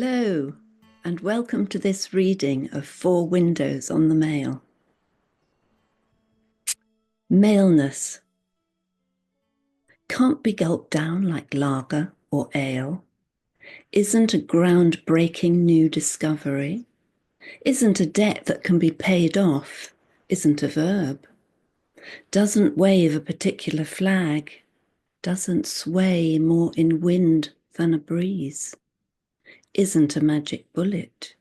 Hello, and welcome to this reading of Four Windows on the Male. Maleness can't be gulped down like lager or ale, isn't a ground-breaking new discovery, isn't a debt that can be paid off, isn't a verb, doesn't wave a particular flag, doesn't sway more in wind than a breeze, isn't a magic bullet,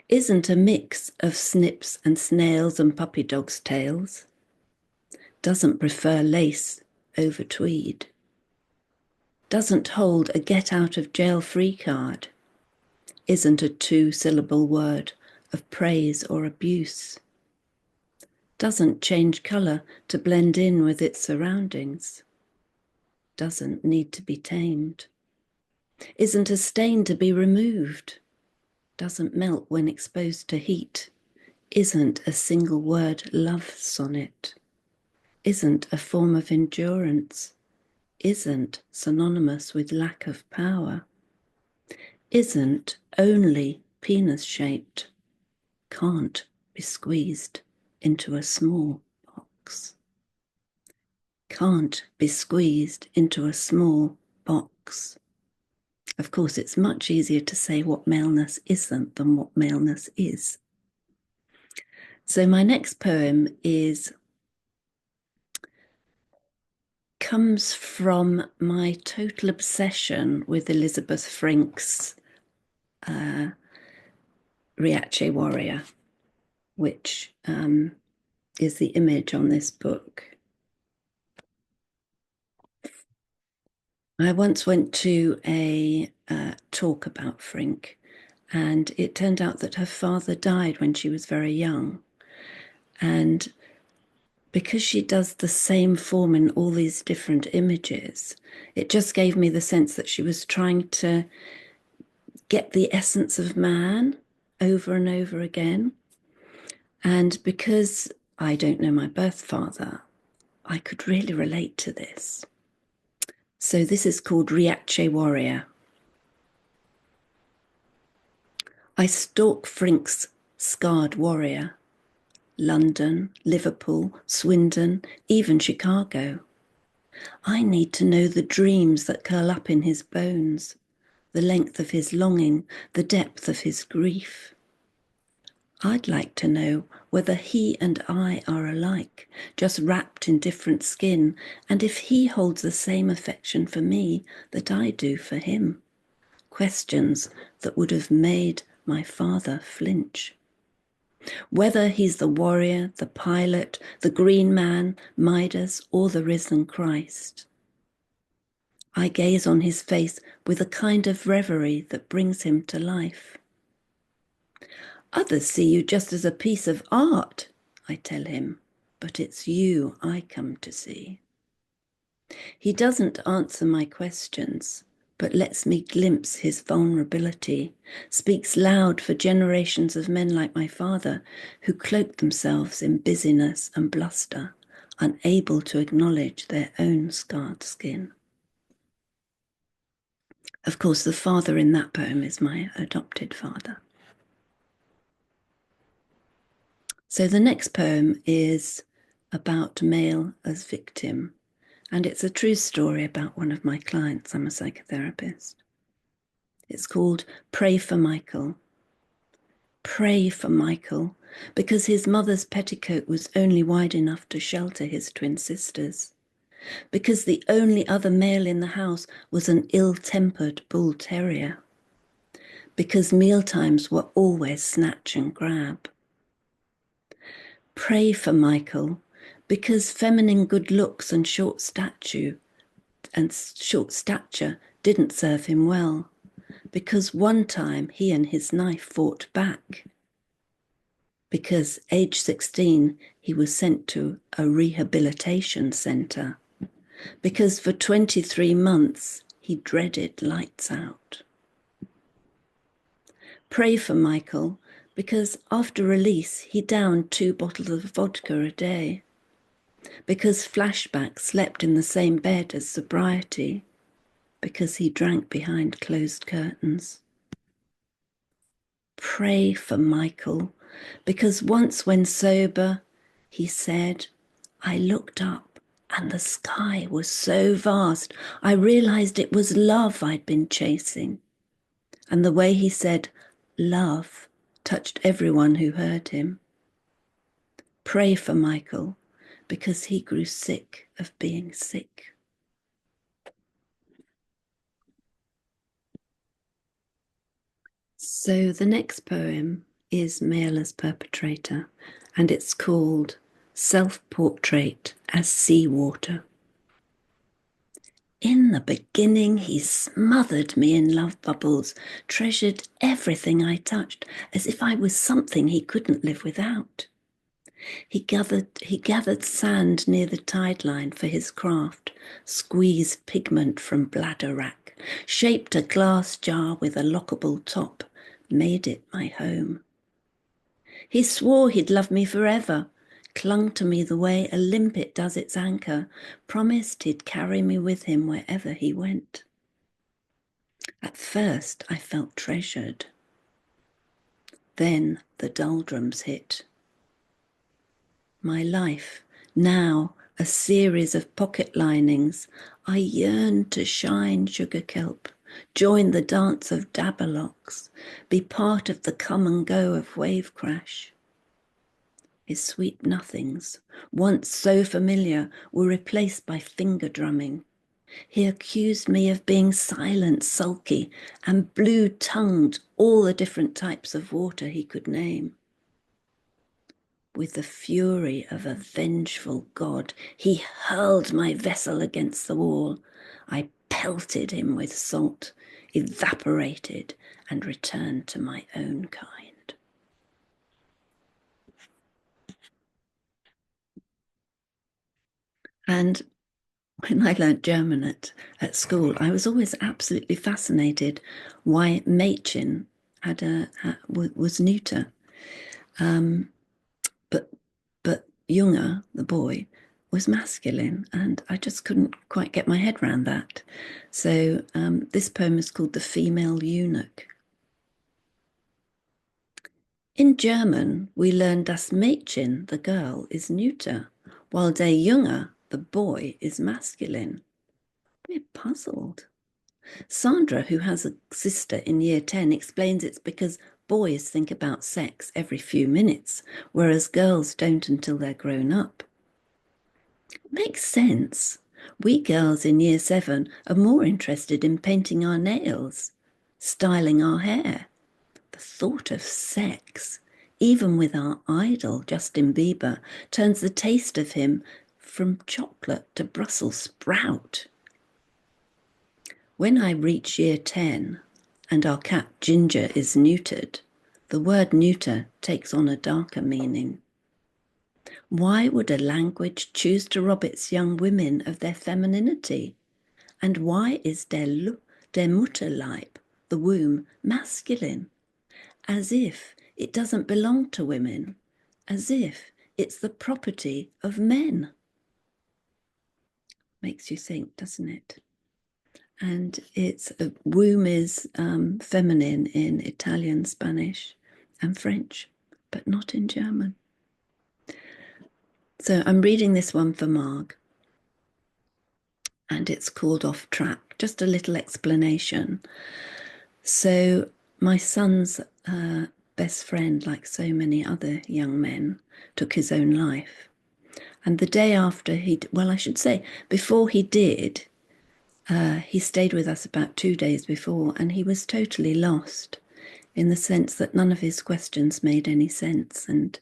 isn't a mix of snips and snails and puppy dogs' tails, doesn't prefer lace over tweed, doesn't hold a get-out-of-jail-free card, isn't a two-syllable word of praise or abuse, doesn't change colour to blend in with its surroundings, doesn't need to be tamed, isn't a stain to be removed, doesn't melt when exposed to heat, isn't a single-word love sonnet, isn't a form of endurance, isn't synonymous with lack of power, isn't only penis-shaped, can't be squeezed into a small box. Can't be squeezed into a small box. Of course, it's much easier to say what maleness isn't than what maleness is. So my next poem comes from my total obsession with Elizabeth Frink's Riace Warrior, which is the image on this book. I once went to a talk about Frink, and it turned out that her father died when she was very young. And because she does the same form in all these different images, it just gave me the sense that she was trying to get the essence of man over and over again. And because I don't know my birth father, I could really relate to this. So this is called Riace Warrior. I stalk Frink's scarred warrior. London, Liverpool, Swindon, even Chicago. I need to know the dreams that curl up in his bones, the length of his longing, the depth of his grief. I'd like to know whether he and I are alike, just wrapped in different skin, and if he holds the same affection for me that I do for him. Questions that would have made my father flinch. Whether he's the warrior, the pilot, the green man, Midas, or the risen Christ. I gaze on his face with a kind of reverie that brings him to life. Others see you just as a piece of art, I tell him, but it's you I come to see. He doesn't answer my questions, but lets me glimpse his vulnerability, speaks loud for generations of men like my father who cloak themselves in busyness and bluster, unable to acknowledge their own scarred skin. Of course, the father in that poem is my adopted father. So the next poem is about male as victim, and it's a true story about one of my clients. I'm a psychotherapist. It's called Pray for Michael. Pray for Michael, because his mother's petticoat was only wide enough to shelter his twin sisters, because the only other male in the house was an ill-tempered bull terrier, because mealtimes were always snatch and grab. Pray for Michael, because feminine good looks and short stature didn't serve him well, because one time he and his knife fought back, because age 16 he was sent to a rehabilitation centre, because for 23 months he dreaded lights out. Pray for Michael, because after release he downed 2 bottles of vodka a day, because flashback slept in the same bed as sobriety, because he drank behind closed curtains, Pray for Michael, because once when sober, he said, I looked up and the sky was so vast, I realized it was love I'd been chasing. And the way he said love touched everyone who heard him. Pray for Michael, because he grew sick of being sick. So the next poem is Male as Perpetrator, and it's called Self-Portrait as Seawater. In the beginning, he smothered me in love bubbles, treasured everything I touched, as if I was something he couldn't live without. He gathered sand near the tide line for his craft, squeezed pigment from bladder wrack, shaped a glass jar with a lockable top, made it my home. He swore he'd love me forever, clung to me the way a limpet does its anchor, promised he'd carry me with him wherever he went. At first I felt treasured. Then the doldrums hit. My life, now a series of pocket linings, I yearned to shine sugar kelp, join the dance of dabalocks, be part of the come and go of wave crash. His sweet nothings, once so familiar, were replaced by finger drumming. He accused me of being silent, sulky, and blue-tongued all the different types of water he could name. With the fury of a vengeful god, he hurled my vessel against the wall. I pelted him with salt, evaporated, and returned to my own kind. And when I learnt German at school, I was always absolutely fascinated why Mädchen was neuter. But Junge, the boy, was masculine, and I just couldn't quite get my head around that. So this poem is called The Female Eunoch. In German, we learn das Mädchen, the girl, is neuter, while der Junge, the boy, is masculine. We're puzzled. Sandra, who has a sister in year 10, explains it's because boys think about sex every few minutes, whereas girls don't until they're grown up. It makes sense. We girls in year 7 are more interested in painting our nails, styling our hair. The thought of sex, even with our idol, Justin Bieber, turns the taste of him from chocolate to Brussels sprout. When I reach year 10 and our cat Ginger is neutered, the word neuter takes on a darker meaning. Why would a language choose to rob its young women of their femininity? And why is der Mutterleib, the womb, masculine? As if it doesn't belong to women, as if it's the property of men. Makes you think, doesn't it? And it's womb is feminine in Italian, Spanish, and French, but not in German. So I'm reading this one for Marg, and it's called Off Track. Just a little explanation. So my son's best friend, like so many other young men, took his own life. And the day after I should say, before he did, he stayed with us about 2 days before, and he was totally lost in the sense that none of his questions made any sense, and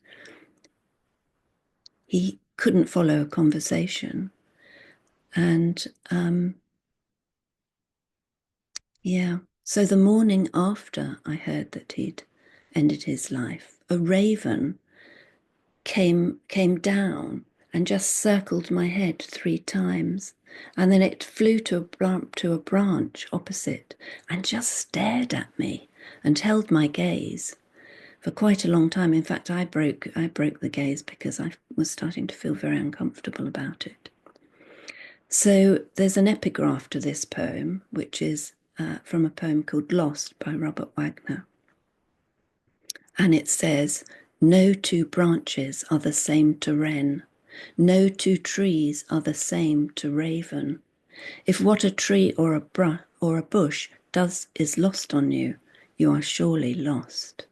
he couldn't follow a conversation. And so the morning after I heard that he'd ended his life, a raven came down and just circled my head 3 times, and then it flew to a branch opposite and just stared at me and held my gaze for quite a long time. In fact, I broke the gaze because I was starting to feel very uncomfortable about it. So there's an epigraph to this poem, which is from a poem called Lost by Robert Wagner. And it says, no two branches are the same to wren. No two trees are the same to raven. If what a tree or a bush does is lost on you, you are surely lost.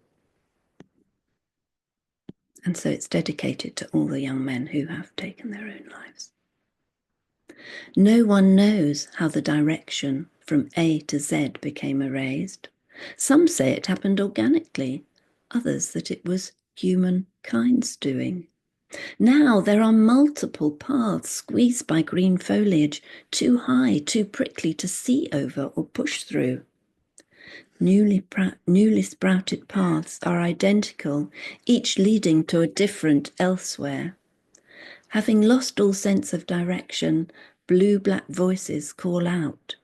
And so it's dedicated to all the young men who have taken their own lives. No one knows how the direction from A to Z became erased. Some say it happened organically, others that it was humankind's doing. Now there are multiple paths squeezed by green foliage, too high, too prickly to see over or push through. Newly sprouted paths are identical, each leading to a different elsewhere. Having lost all sense of direction, blue-black voices call out.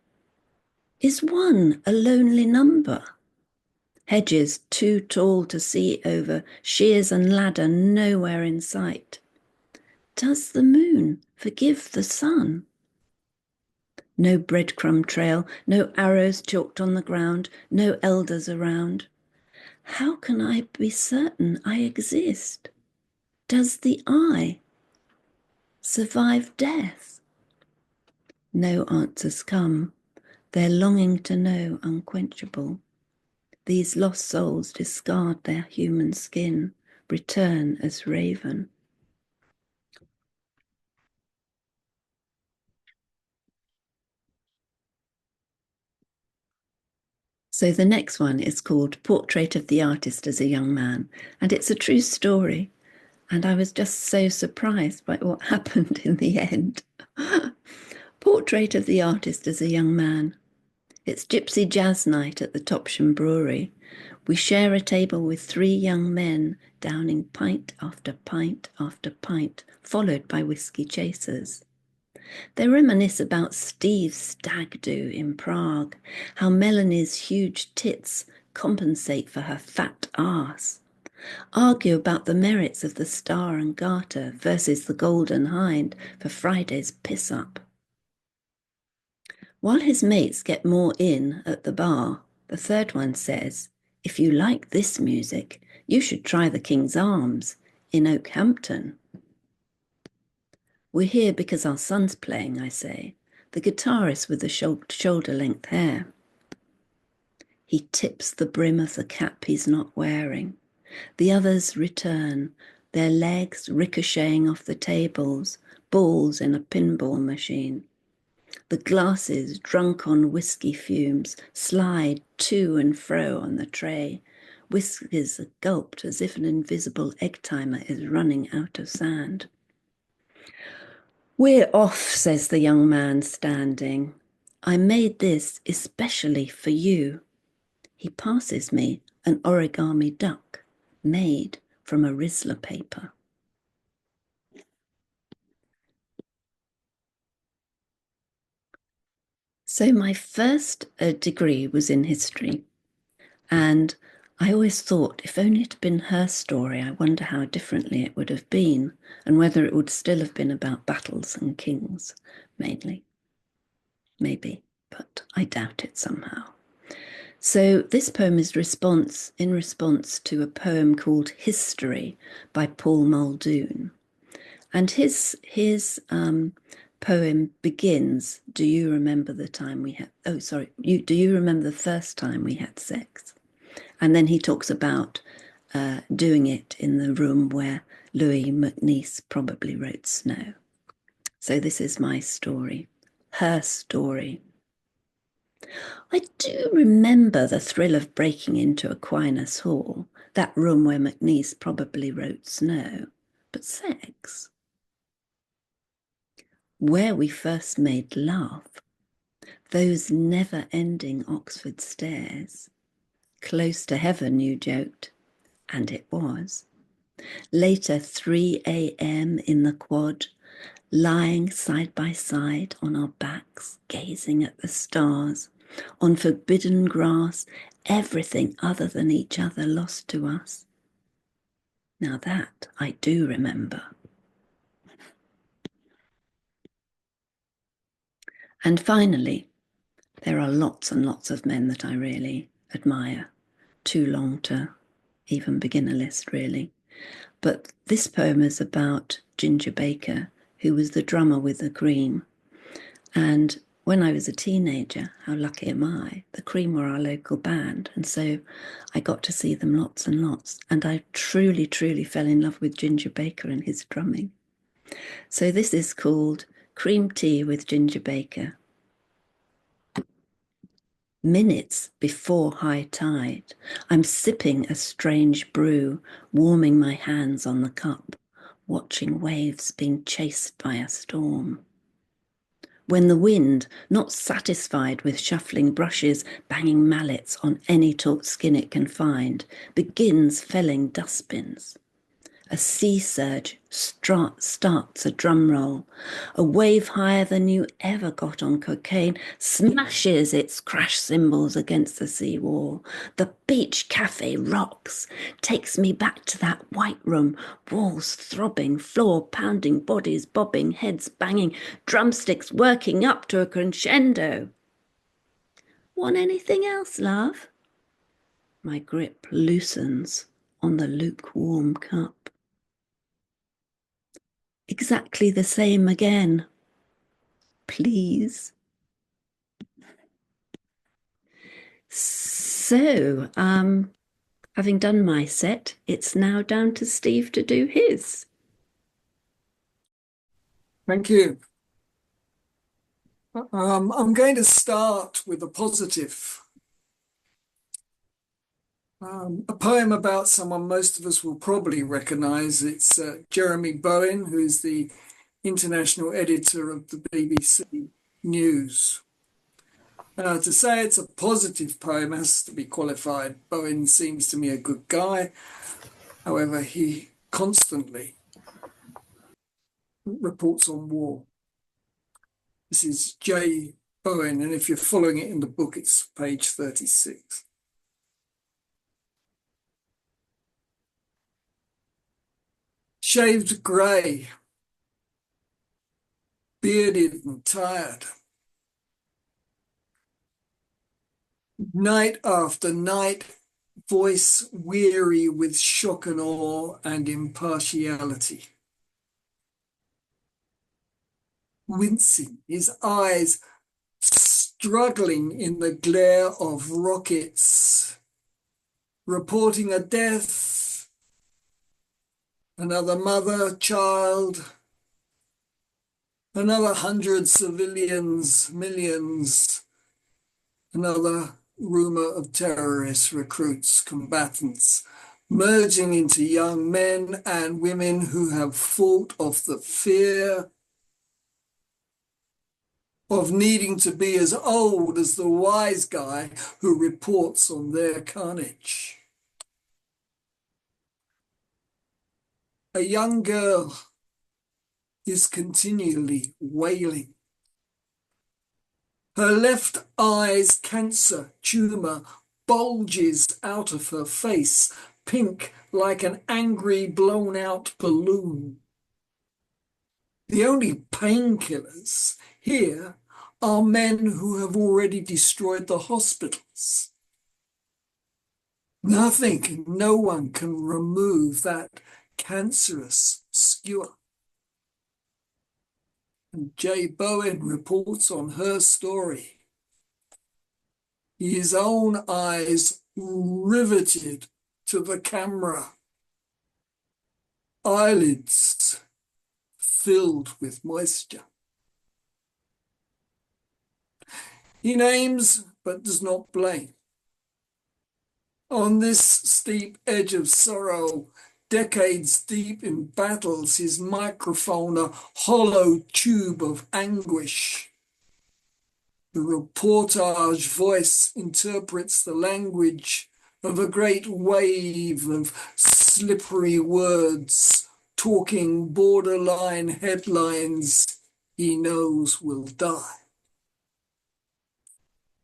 Is one a lonely number? Hedges too tall to see over, shears and ladder nowhere in sight. Does the moon forgive the sun? No breadcrumb trail, no arrows chalked on the ground, no elders around. How can I be certain I exist? Does the I survive death? No answers come, their longing to know unquenchable. These lost souls discard their human skin, return as raven. So the next one is called Portrait of the Artist as a Young Man, and it's a true story. And I was just so surprised by what happened in the end. Portrait of the Artist as a Young Man. It's gypsy jazz night at the Topsham Brewery. We share a table with 3 young men, downing pint after pint after pint, followed by whiskey chasers. They reminisce about Steve's stag do in Prague, how Melanie's huge tits compensate for her fat arse, argue about the merits of the Star and Garter versus the Golden Hind for Friday's piss-up. While his mates get more in at the bar, the third one says, if you like this music, you should try the King's Arms in Oakhampton. We're here because our son's playing, I say, the guitarist with the shoulder-length hair. He tips the brim of the cap he's not wearing. The others return, their legs ricocheting off the tables, balls in a pinball machine. The glasses, drunk on whiskey fumes, slide to and fro on the tray. Whiskies are gulped as if an invisible egg timer is running out of sand. We're off, says the young man standing. I made this especially for you. He passes me an origami duck made from a Rizzler paper. So my first degree was in history, and I always thought if only it had been her story, I wonder how differently it would have been, and whether it would still have been about battles and kings, mainly. Maybe, but I doubt it somehow. So this poem is in response to a poem called History by Paul Muldoon. And his poem begins, do you remember the time we had, do you remember the first time we had sex? And then he talks about doing it in the room where Louis MacNeice probably wrote Snow. So this is my story, her story. I do remember the thrill of breaking into Aquinas Hall, that room where MacNeice probably wrote Snow. But sex? Where we first made love, those never-ending Oxford stairs. Close to heaven, you joked, and it was. Later, 3 a.m. in the quad, lying side by side on our backs, gazing at the stars, on forbidden grass, everything other than each other lost to us. Now that I do remember. And finally, there are lots and lots of men that I really admire. Too long to even beginner list, really. But this poem is about Ginger Baker, who was the drummer with the Cream. And when I was a teenager, how lucky am I? The Cream were our local band. And so I got to see them lots and lots. And I truly, truly fell in love with Ginger Baker and his drumming. So this is called Cream Tea with Ginger Baker. Minutes before high tide, I'm sipping a strange brew, warming my hands on the cup, watching waves being chased by a storm. When the wind, not satisfied with shuffling brushes, banging mallets on any taut skin it can find, begins felling dustbins. A sea surge starts a drum roll. A wave higher than you ever got on cocaine smashes its crash cymbals against the seawall. The beach cafe rocks, takes me back to that white room, walls throbbing, floor pounding, bodies bobbing, heads banging, drumsticks working up to a crescendo. Want anything else, love? My grip loosens on the lukewarm cup. Exactly the same again. Please. So, having done my set, it's now down to Steve to do his. Thank you. I'm going to start with a positive. A poem about someone most of us will probably recognise. It's J-Bowen, who is the international editor of the BBC News. To say it's a positive poem has to be qualified. Bowen seems to me a good guy. However, he constantly reports on war. This is J-Bowen, and if you're following it in the book, it's page 36. Shaved grey, bearded and tired. Night after night, voice weary with shock and awe and impartiality. Wincing, his eyes struggling in the glare of rockets, reporting a death, another mother, child, another 100 civilians, millions, another rumour of terrorist recruits, combatants, merging into young men and women who have fought off the fear of needing to be as old as the wise guy who reports on their carnage. A young girl is continually wailing. Her left eye's cancer tumour bulges out of her face, pink like an angry blown-out balloon. The only painkillers here are men who have already destroyed the hospitals. Nothing, no one can remove that cancerous skewer. And J-Bowen reports on her story. His own eyes riveted to the camera, eyelids filled with moisture. He names but does not blame. On this steep edge of sorrow, decades deep in battles, his microphone a hollow tube of anguish. The reportage voice interprets the language of a great wave of slippery words, talking borderline headlines he knows will die.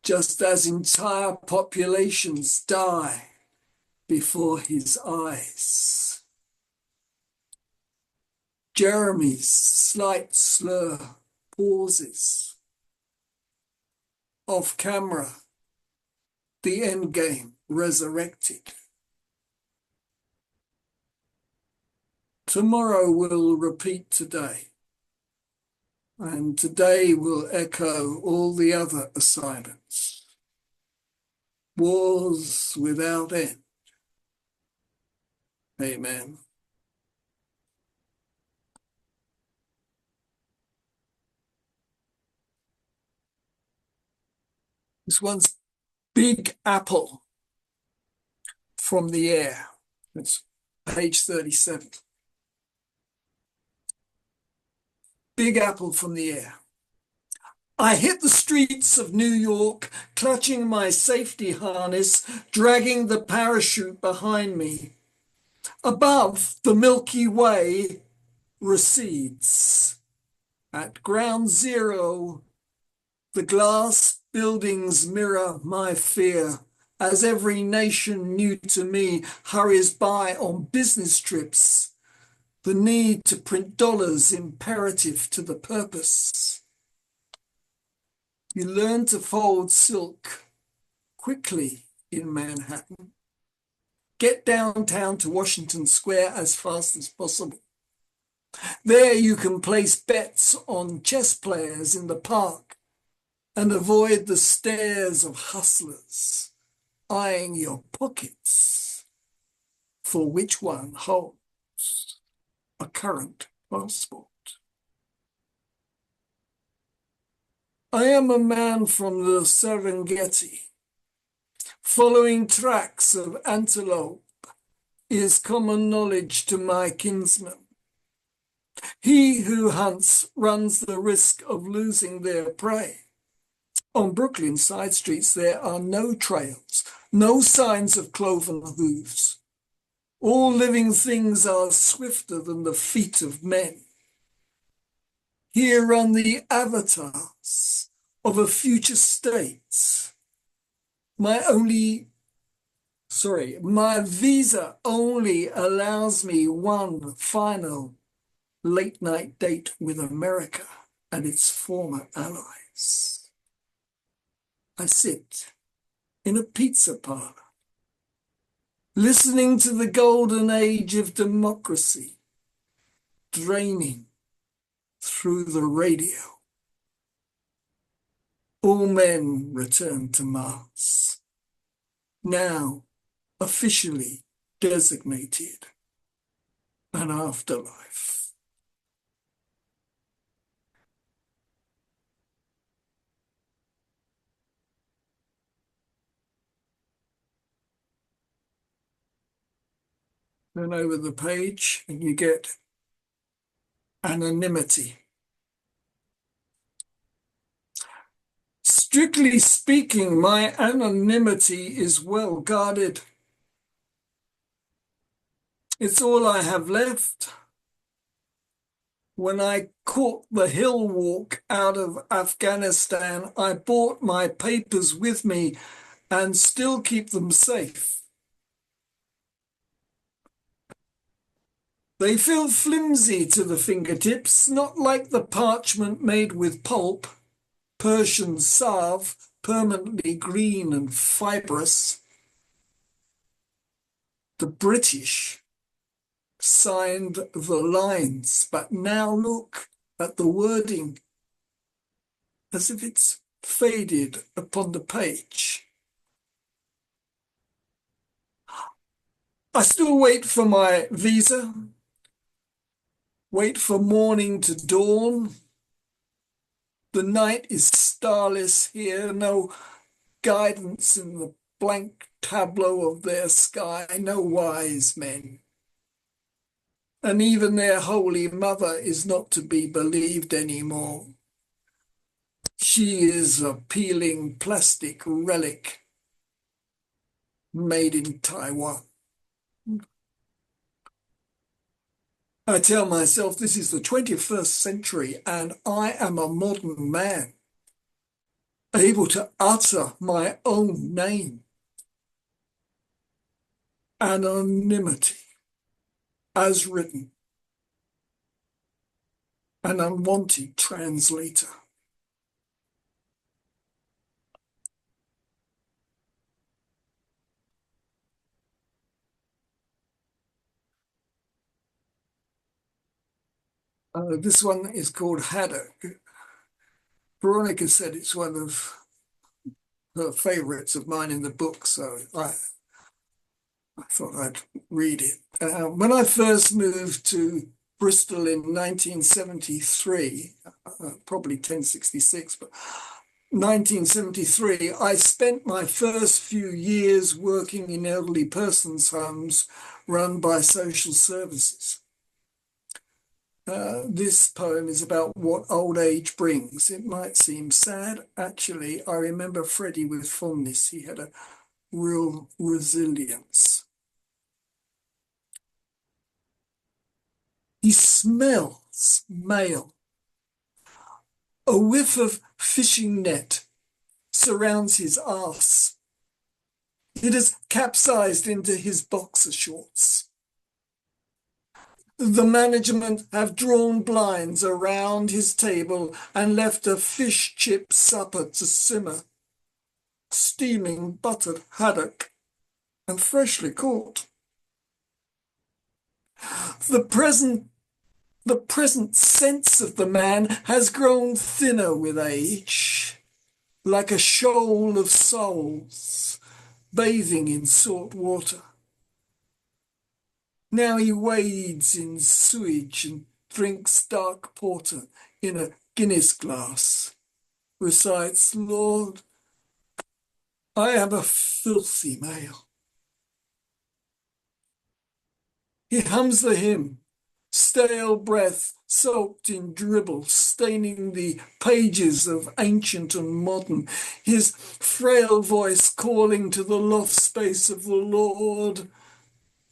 Just as entire populations die before his eyes. Jeremy's slight slur pauses. Off camera, the endgame resurrected. Tomorrow will repeat today, and today will echo all the other assignments. Wars without end. Amen. This one's Big Apple from the Air. It's page 37. Big Apple from the Air. I hit the streets of New York, clutching my safety harness, dragging the parachute behind me. Above, the Milky Way recedes. At ground zero, the glass buildings mirror my fear as every nation new to me hurries by on business trips. The need to print dollars imperative to the purpose. You learn to fold silk quickly in Manhattan. Get downtown to Washington Square as fast as possible. There you can place bets on chess players in the park and avoid the stares of hustlers eyeing your pockets for which one holds a current passport. I am a man from the Serengeti. Following tracks of antelope is common knowledge to my kinsmen. He who hunts runs the risk of losing their prey. On Brooklyn side streets there are no trails, no signs of cloven hooves. All living things are swifter than the feet of men. Here run the avatars of a future state. My visa only allows me one final late night date with America and its former allies. I sit in a pizza parlor, listening to the golden age of democracy draining through the radio. All men return to Mars, now officially designated an afterlife. Turn over the page and you get Anonymity. Strictly speaking, my anonymity is well guarded. It's all I have left. When I caught the hill walk out of Afghanistan, I brought my papers with me and still keep them safe. They feel flimsy to the fingertips, not like the parchment made with pulp, Persian salve, permanently green and fibrous. The British signed the lines, but now look at the wording as if it's faded upon the page. I still wait for my visa, wait for morning to dawn. The night is starless here, no guidance in the blank tableau of their sky, no wise men. And even their holy mother is not to be believed anymore. She is a peeling plastic relic made in Taiwan. I tell myself this is the 21st century and I am a modern man, able to utter my own name. Anonymity, as written, an unwanted translator. This one is called Haddock. Veronica said it's one of her favourites of mine in the book, so I thought I'd read it. When I first moved to Bristol in 1973, probably 1066, but 1973, I spent my first few years working in elderly persons' homes run by social services. This poem is about what old age brings. It might seem sad. Actually, I remember Freddie with fondness. He had a real resilience. He smells male. A whiff of fishing net surrounds his arse. It has capsized into his boxer shorts. The management have drawn blinds around his table and left a fish chip supper to simmer, steaming buttered haddock and freshly caught. The present sense of the man has grown thinner with age, like a shoal of souls bathing in salt water. Now he wades in sewage and drinks dark porter in a Guinness glass, recites, Lord, I am a filthy male. He hums the hymn, stale breath soaked in dribble, staining the pages of ancient and modern, his frail voice calling to the loft space of the Lord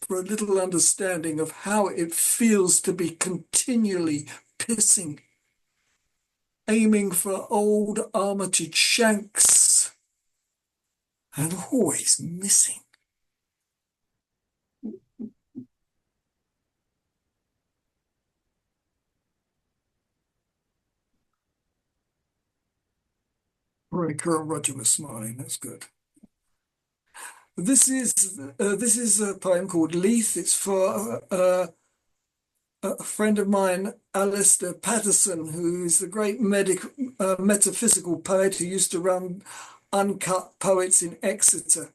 for a little understanding of how it feels to be continually pissing, aiming for old armoured shanks, and always missing. Roger was smiling. That's good. This is a poem called Leith. It's for a friend of mine, Alistair Patterson, who is the great metaphysical poet who used to run Uncut Poets in Exeter.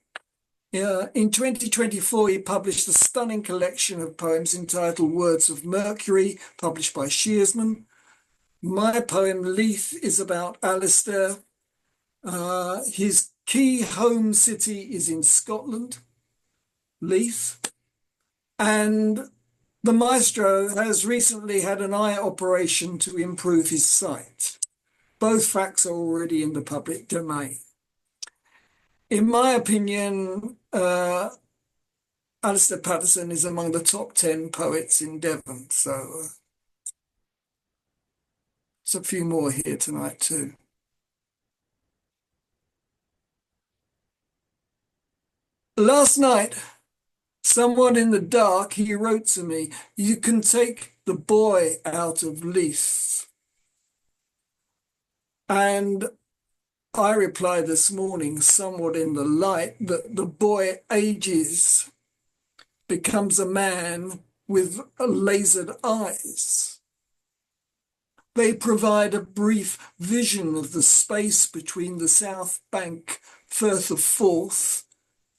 In 2024, he published a stunning collection of poems entitled Words of Mercury, published by Shearsman. My poem, Leith, is about Alistair. His key home city is in Scotland, Leith, and the maestro has recently had an eye operation to improve his sight. Both facts are already in the public domain. In my opinion, Alistair Patterson is among the top 10 poets in Devon, so there's a few more here tonight too. Last night, somewhat in the dark, he wrote to me, you can take the boy out of Leith. And I replied this morning, somewhat in the light, that the boy ages, becomes a man with lasered eyes. They provide a brief vision of the space between the South Bank, Firth of Forth,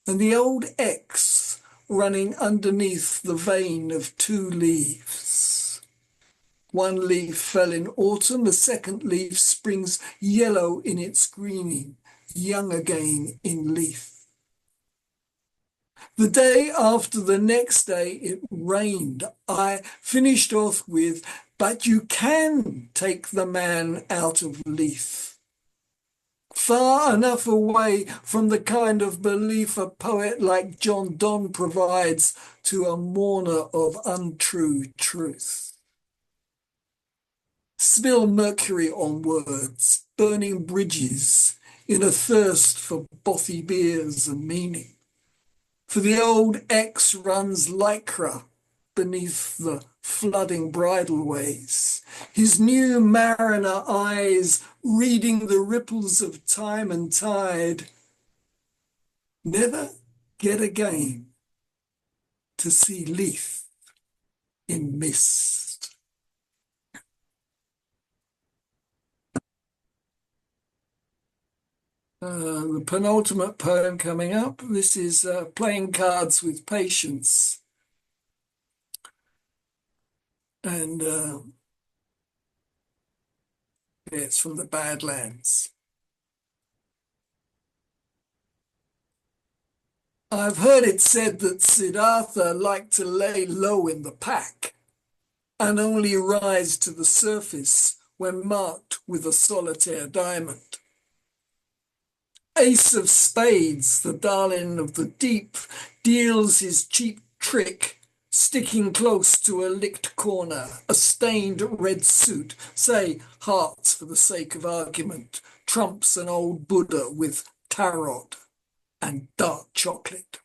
and the old Exe running underneath the vein of two leaves. One leaf fell in autumn, the second leaf springs yellow in its greening, young again in Leith. The day after the next day it rained. I finished off with, but you can take the man out of Leith. Far enough away from the kind of belief a poet like John Donne provides to a mourner of untrue truth. Spill mercury on words, burning bridges in a thirst for bothy beers and meaning. For the old Exe runs lycra beneath the flooding bridleways, his new mariner eyes reading the ripples of time and tide. Never get again to see Leith in mist. The penultimate poem coming up. This is Playing Cards with Patience. And it's from the Badlands. I've heard it said that Siddhartha liked to lay low in the pack and only rise to the surface when marked with a solitaire diamond. Ace of Spades, the darling of the deep, deals his cheap trick, sticking close to a licked corner, a stained red suit, say hearts for the sake of argument, trumps an old Buddha with tarot and dark chocolate.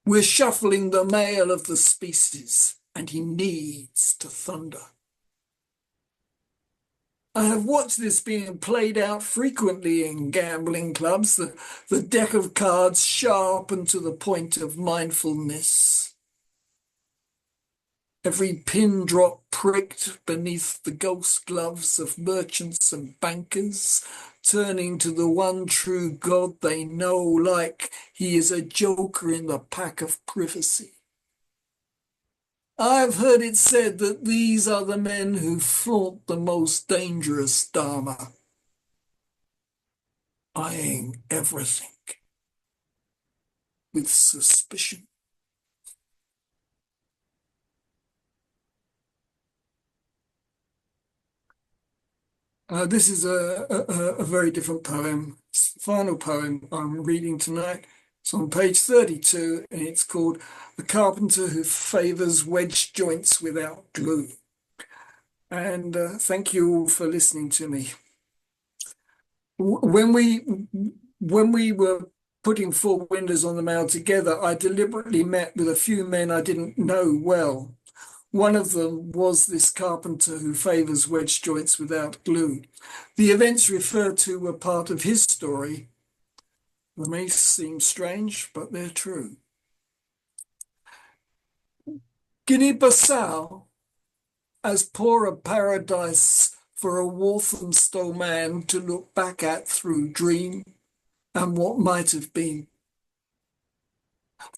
We're shuffling the male of the species, and he needs to thunder. I have watched this being played out frequently in gambling clubs, the deck of cards sharpened to the point of mindfulness. Every pin drop pricked beneath the ghost gloves of merchants and bankers, turning to the one true God they know like he is a joker in the pack of privacy. I've heard it said that these are the men who flaunt the most dangerous dharma, eyeing everything with suspicion. This is a very different poem. It's the final poem I'm reading tonight. It's on page 32, and it's called The Carpenter Who Favours Wedge Joints Without Glue. And thank you all for listening to me. When we were putting Four Windows on the Mail together, I deliberately met with a few men I didn't know well. One of them was this carpenter who favours wedge joints without glue. The events referred to were part of his story. They may seem strange, but they're true. Guinea-Bissau, as poor a paradise for a Walthamstow man to look back at through dream and what might have been.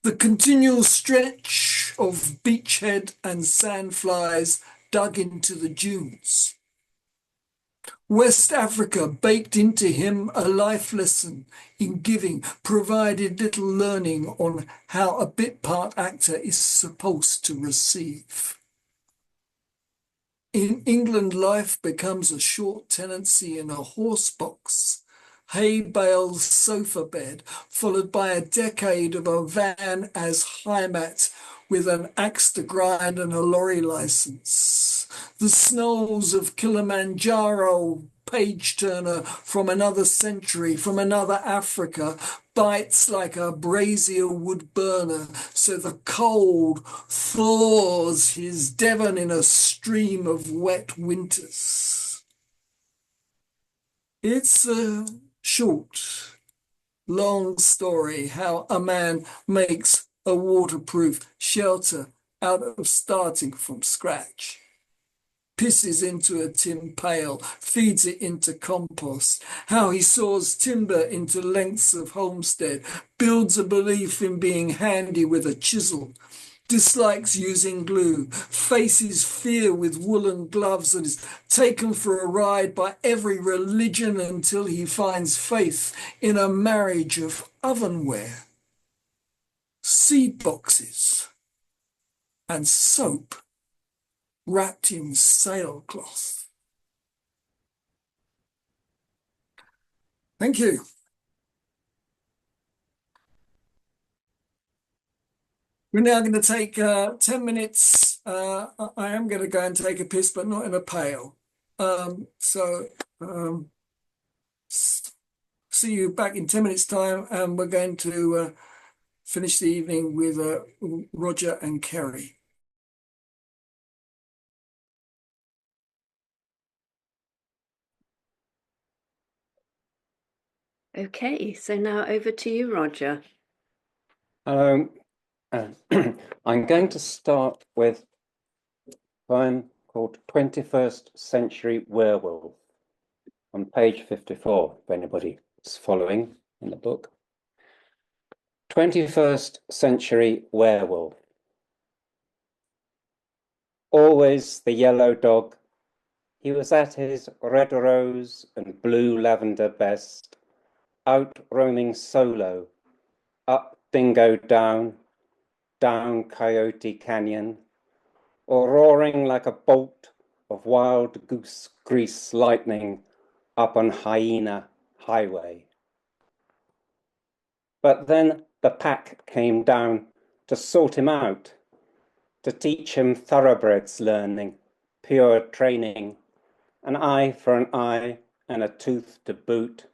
The continual stretch of beachhead and sandflies dug into the dunes. West Africa baked into him a life lesson in giving, provided little learning on how a bit part actor is supposed to receive. In England, life becomes a short tenancy in a horse box, hay bales, sofa bed, followed by a decade of a van as Heimat with an axe to grind and a lorry license. The snows of Kilimanjaro, page turner from another century, from another Africa, bites like a brazier wood burner, so the cold thaws his Devon in a stream of wet winters. It's a short, long story how a man makes a waterproof shelter out of starting from scratch. Pisses into a tin pail, feeds it into compost, how he saws timber into lengths of homestead, builds a belief in being handy with a chisel, dislikes using glue, faces fear with woolen gloves, and is taken for a ride by every religion until he finds faith in a marriage of ovenware, seed boxes, and soap wrapped in sailcloth. Thank you. We're now going to take 10 minutes. I am going to go and take a piss, but not in a pail. See you back in 10 minutes' time, and we're going to finish the evening with Roger and Kerry. Okay, so now over to you, Roger. I'm going to start with a poem called 21st Century Werewolf on page 54, if anybody following in the book. 21st century werewolf. Always the yellow dog, he was at his red rose and blue lavender best, out roaming solo, up Dingo Down, down Coyote Canyon, or roaring like a bolt of wild goose grease lightning up on Hyena Highway. But then the pack came down to sort him out, to teach him thoroughbreds learning, pure training, an eye for an eye and a tooth to boot,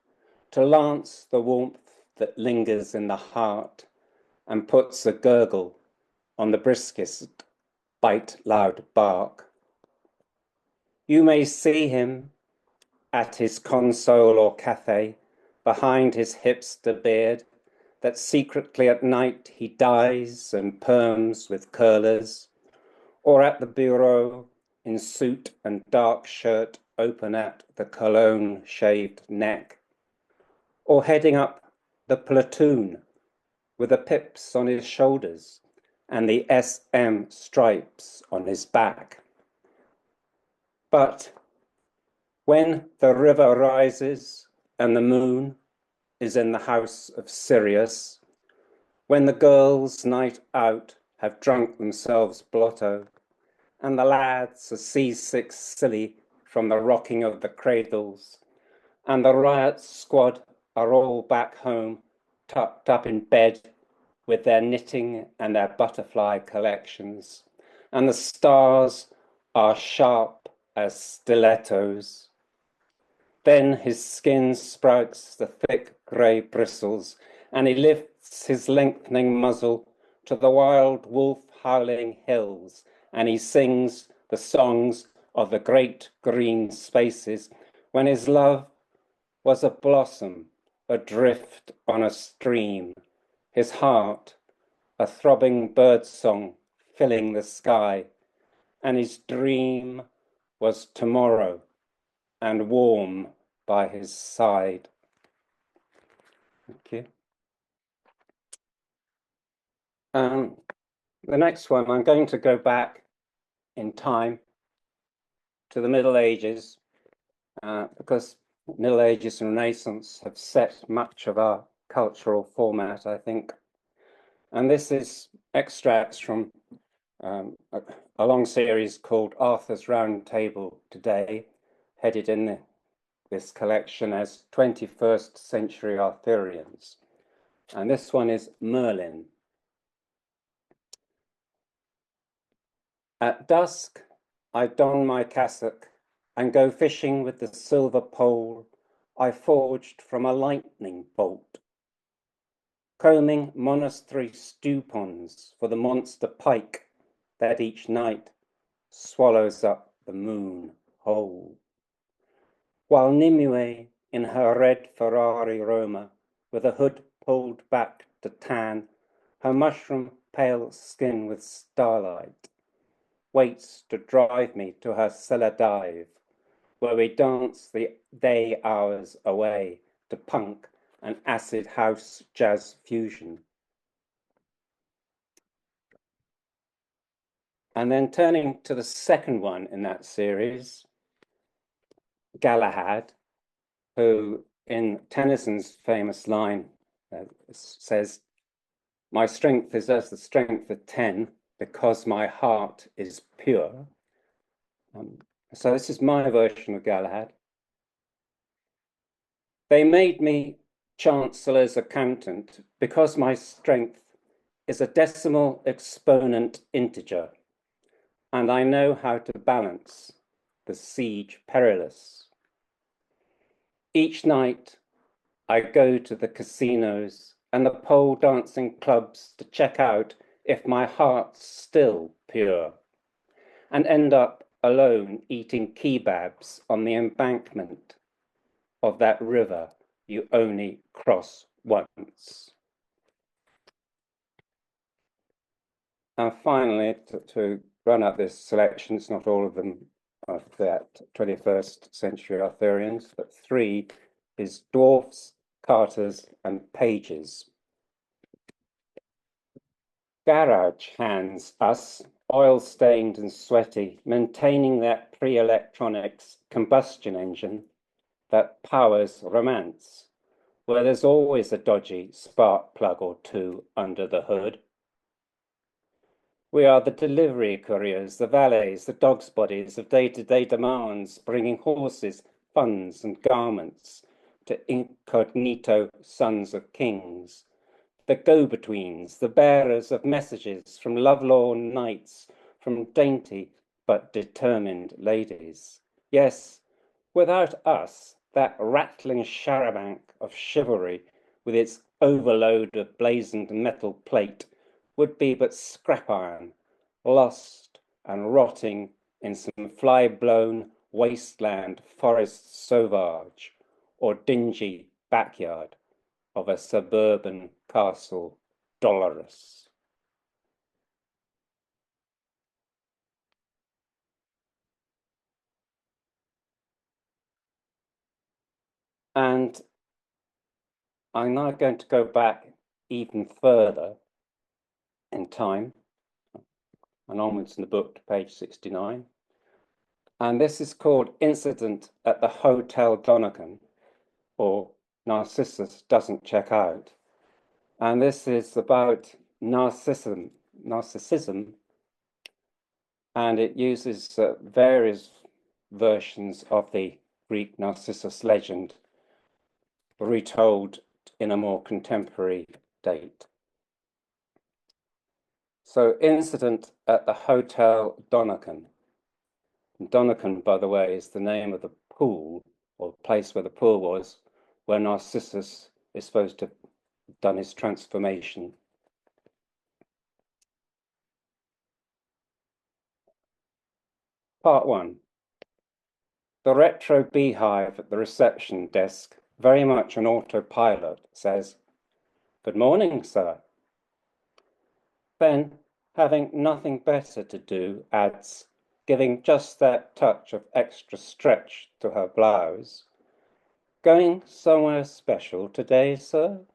to lance the warmth that lingers in the heart and puts a gurgle on the briskest bite loud bark. You may see him at his console or cafe, behind his hipster beard, that secretly at night he dyes and perms with curlers, or at the bureau in suit and dark shirt open at the cologne shaved neck, or heading up the platoon with the pips on his shoulders and the SM stripes on his back. But when the river rises and the moon is in the house of Sirius, when the girls' night out have drunk themselves blotto, and the lads are seasick silly from the rocking of the cradles, and the riot squad are all back home, tucked up in bed with their knitting and their butterfly collections, and the stars are sharp as stilettos. Then his skin sprouts the thick grey bristles, and he lifts his lengthening muzzle to the wild wolf howling hills, and he sings the songs of the great green spaces when his love was a blossom adrift on a stream, his heart a throbbing bird song filling the sky, and his dream was tomorrow and warm by his side. Thank you. The next one, I'm going to go back in time to the Middle Ages, because Middle Ages and Renaissance have set much of our cultural format, I think. And this is extracts from a long series called Arthur's Round Table Today, headed in this collection as 21st Century Arthurians. And this one is Merlin. At dusk, I don my cassock and go fishing with the silver pole I forged from a lightning bolt, combing monastery stew ponds for the monster pike that each night swallows up the moon whole. While Nimue in her red Ferrari Roma, with a hood pulled back to tan her mushroom pale skin with starlight, waits to drive me to her cellar dive, where we dance the day hours away to punk and acid house jazz fusion. And then turning to the second one in that series, Galahad, who in Tennyson's famous line says, "My strength is as the strength of 10 because my heart is pure." So this is my version of Galahad. They made me Chancellor's accountant because my strength is a decimal exponent integer, and I know how to balance the siege perilous. Each night I go to the casinos and the pole dancing clubs to check out if my heart's still pure, and end up alone eating kebabs on the embankment of that river you only cross once. And finally, to run up this selection, it's not all of them of that 21st century Arthurians, but 3 is Dwarfs, carters, and pages. Garage hands us, oil-stained and sweaty, maintaining that pre-electronics combustion engine that powers romance, where there's always a dodgy spark plug or two under the hood. We are the delivery couriers, the valets, the dog's bodies of day-to-day demands, bringing horses, funds, and garments to incognito sons of kings, the go-betweens, the bearers of messages from lovelorn knights, from dainty but determined ladies. Yes, without us, that rattling charabanc of chivalry, with its overload of blazoned metal plate, would be but scrap iron, lost and rotting in some fly-blown wasteland forest sauvage or dingy backyard of a suburban castle dolorous. And I'm now going to go back even further in time and onwards in the book to page 69. And this is called Incident at the Hotel Donakon, or Narcissus Doesn't Check Out. And this is about narcissism, and it uses various versions of the Greek Narcissus legend retold in a more contemporary date. So, Incident at the Hotel Donakon. Donakon, by the way, is the name of the pool, or place where the pool was, where Narcissus is supposed to have done his transformation. Part 1. The retro beehive at the reception desk, very much an autopilot, says, "Good morning, sir." Then, having nothing better to do, adds, giving just that touch of extra stretch to her blouse, "Going somewhere special today, sir?"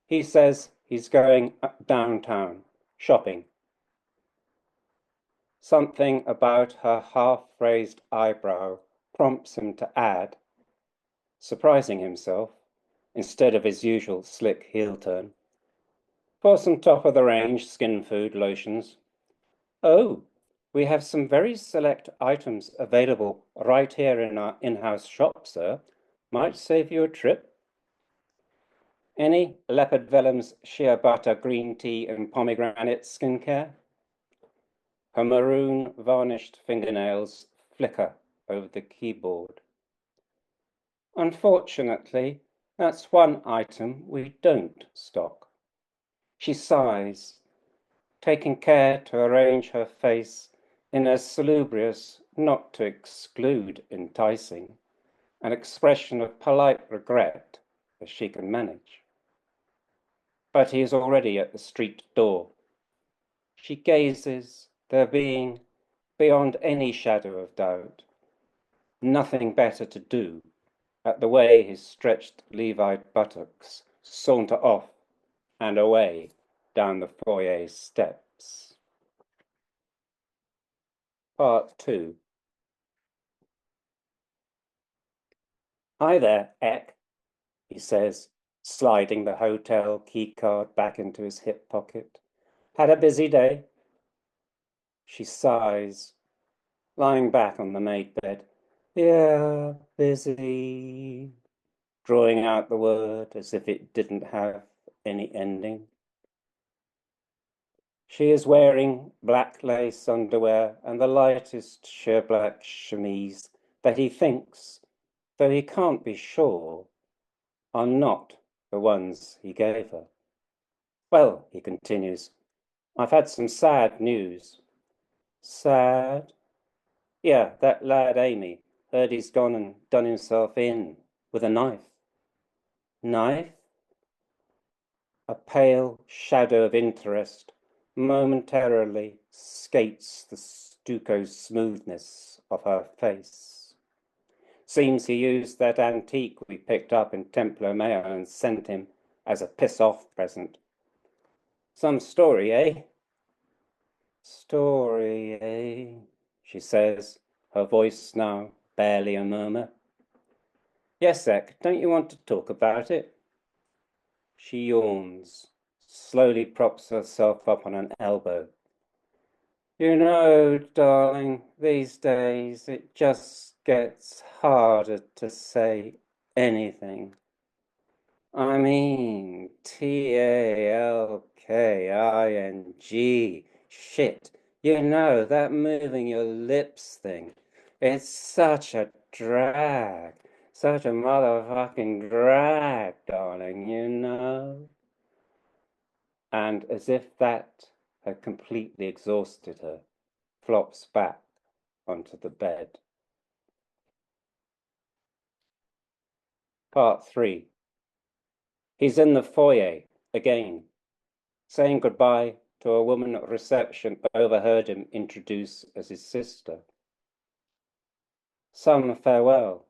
He says he's going downtown, shopping. Something about her half-raised eyebrow prompts him to add, surprising himself, instead of his usual slick heel turn, "For some top-of-the-range skin food lotions. Oh, we have some very select items available right here in our in-house shop, sir. Might save you a trip. Any leopard vellums, shea butter, green tea, and pomegranate skincare?" Her maroon varnished fingernails flicker over the keyboard. "Unfortunately, that's one item we don't stock." She sighs, taking care to arrange her face in a salubrious, not to exclude enticing, an expression of polite regret as she can manage. But he is already at the street door. She gazes, there being, beyond any shadow of doubt, nothing better to do, at the way his stretched Levite buttocks saunter off and away down the foyer steps. Part 2. "Hi there, Eck," he says, sliding the hotel keycard back into his hip pocket. "Had a busy day?" She sighs, lying back on the made bed. "Yeah, busy," drawing out the word as if it didn't have any ending. She is wearing black lace underwear and the lightest sheer black chemise that he thinks, though he can't be sure, are not the ones he gave her. "Well," he continues, "I've had some sad news." "Sad?" "Yeah, that lad Amy, heard he's gone and done himself in with a knife." "Knife?" A pale shadow of interest momentarily skates the stucco smoothness of her face. Seems he used that antique we picked up in Templo Mayo and sent him as a piss-off present. Some story, eh? Story, eh? She says, her voice now barely a murmur. Yes, Ek, don't you want to talk about it? She yawns, slowly props herself up on an elbow. You know, darling, these days it just gets harder to say anything. I mean, TALKING. Shit, you know, that moving your lips thing. It's such a drag. Such a motherfucking drag, darling, you know? And as if that had completely exhausted her, flops back onto the bed. Part 3. He's in the foyer again, saying goodbye to a woman at reception overheard him introduce as his sister. Some farewell,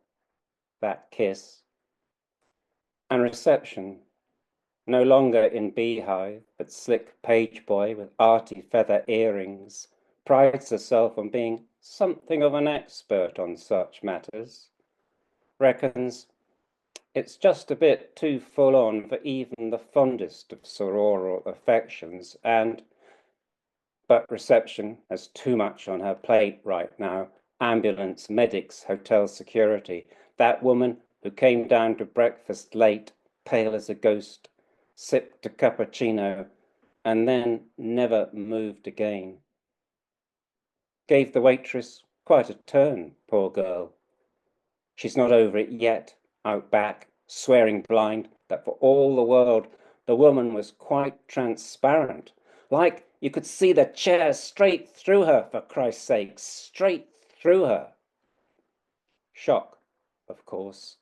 that kiss. And reception, no longer in beehive, but slick page boy with arty feather earrings, prides herself on being something of an expert on such matters. Reckons it's just a bit too full on for even the fondest of sororal affections, but reception has too much on her plate right now. Ambulance, medics, hotel security. That woman who came down to breakfast late, pale as a ghost, sipped a cappuccino, and then never moved again. Gave the waitress quite a turn, poor girl. She's not over it yet, out back, swearing blind that for all the world the woman was quite transparent. Like you could see the chair straight through her, for Christ's sake, straight through her. Shock, of course.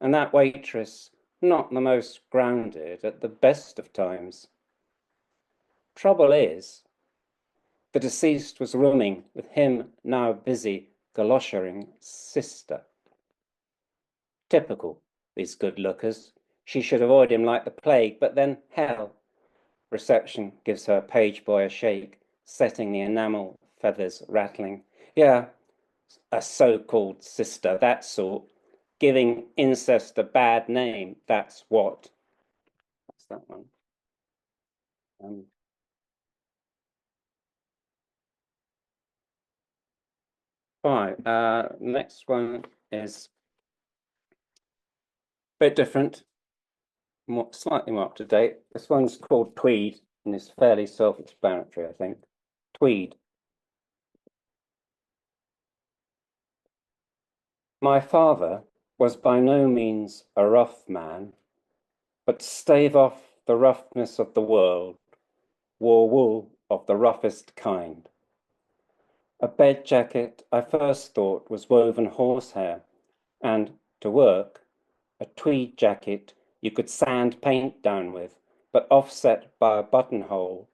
And that waitress, not the most grounded at the best of times. Trouble is, the deceased was rooming with him now busy galoshering sister. Typical, these good lookers. She should avoid him like the plague, but then hell. Reception gives her page boy a shake, setting the enamel feathers rattling. Yeah, a so-called sister, that sort. Giving incest a bad name, that's what. That's that one. Right, next one is a bit different, slightly more up to date. This one's called Tweed and is fairly self-explanatory, I think. Tweed. My father was by no means a rough man, but to stave off the roughness of the world, wore wool of the roughest kind. A bed jacket I first thought was woven horsehair, and, to work, a tweed jacket you could sand paint down with, but offset by a buttonhole,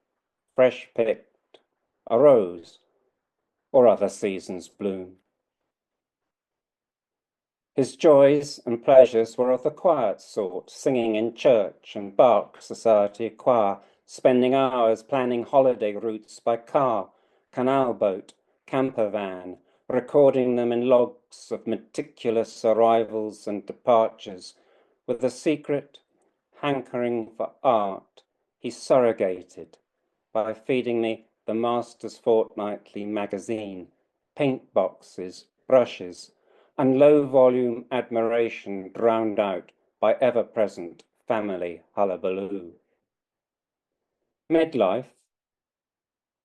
fresh picked, a rose, or other season's bloom. His joys and pleasures were of the quiet sort, singing in church and bark society choir, spending hours planning holiday routes by car, canal boat, camper van, recording them in logs of meticulous arrivals and departures, with a secret hankering for art he surrogated by feeding me the Master's Fortnightly magazine, paint boxes, brushes, and low-volume admiration drowned out by ever-present family hullabaloo. Midlife,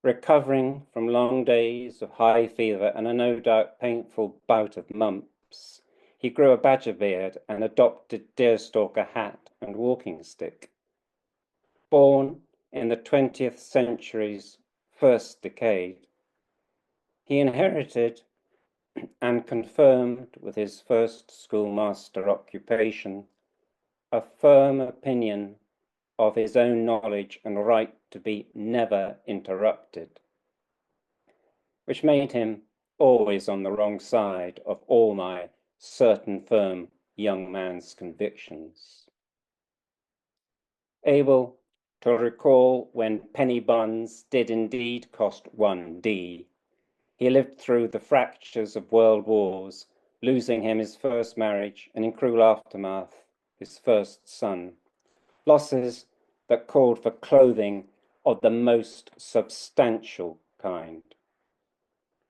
recovering from long days of high fever and a no doubt painful bout of mumps, he grew a badger beard and adopted deerstalker hat and walking stick. Born in the 20th century's first decade, he inherited and confirmed with his first schoolmaster occupation a firm opinion of his own knowledge and right to be never interrupted, which made him always on the wrong side of all my certain firm young man's convictions. Able to recall when penny buns did indeed cost 1d. He lived through the fractures of world wars, losing him his first marriage and in cruel aftermath his first son. Losses that called for clothing of the most substantial kind.